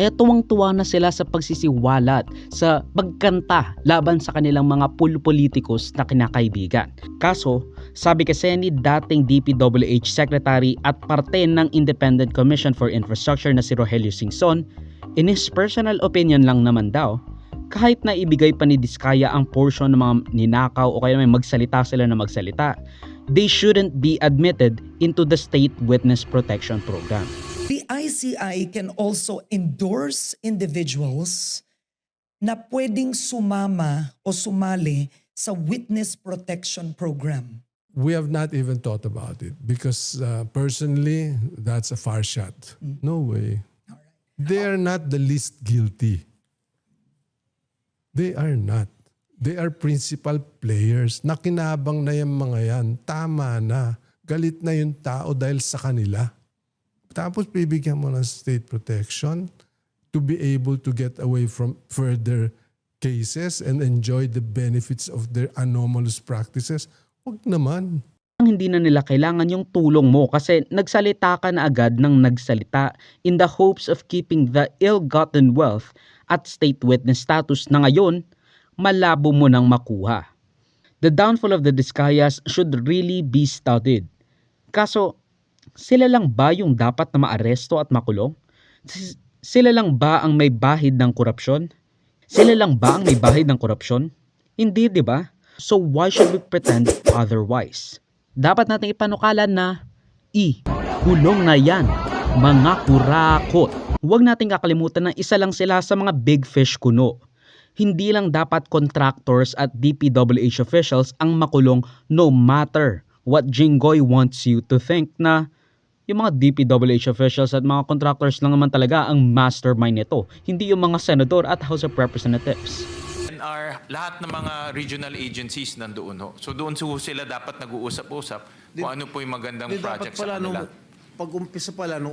tuwang-tuwa na sila sa pagsisiwalat, sa pagkanta laban sa kanilang mga politikus na kinakaibigan. Kaso, sabi kasi ni dating DPWH Secretary at parte ng Independent Commission for Infrastructure na si Rogelio Singson, in his personal opinion lang naman daw, kahit na ibigay pa ni Diskaya ang portion ng mga ninakaw o kaya may magsalita sila na magsalita, they shouldn't be admitted into the State Witness Protection Program. The ICI can also endorse individuals na pwedeng sumama o sumali sa Witness Protection Program. We have not even thought about it because personally, that's a far shot. No way. They are not the least guilty. They are not. They are principal players. Nakinabang na yung mga yan. Tama na. Galit na yung tao dahil sa kanila. Tapos bibigyan mo ng state protection to be able to get away from further cases and enjoy the benefits of their anomalous practices. Huwag naman. Hindi na nila kailangan yung tulong mo kasi nagsalita ka na agad ng nagsalita in the hopes of keeping the ill-gotten wealth at state witness status na ngayon malabo mo nang makuha. The downfall of the Diskayas should really be studied. Kaso, sila lang ba yung dapat na maaresto at makulong? Sila lang ba ang may bahid ng korupsyon? Sila lang ba ang may bahid ng korupsyon? Hindi, di ba? So why should we pretend otherwise? Dapat nating ipanukalan na kulong na yan, mga kurakot. Huwag nating kakalimutan na isa lang sila sa mga big fish kuno. Hindi lang dapat contractors at DPWH officials ang makulong no matter what Jinggoy wants you to think na yung mga DPWH officials at mga contractors lang naman talaga ang mastermind nito. Hindi yung mga senador at House of Representatives. Lahat ng mga regional agencies nandoon ho. So doon sila dapat nag-uusap-usap kung ano po yung magandang project sa kanila. Pag-umpisa pala nung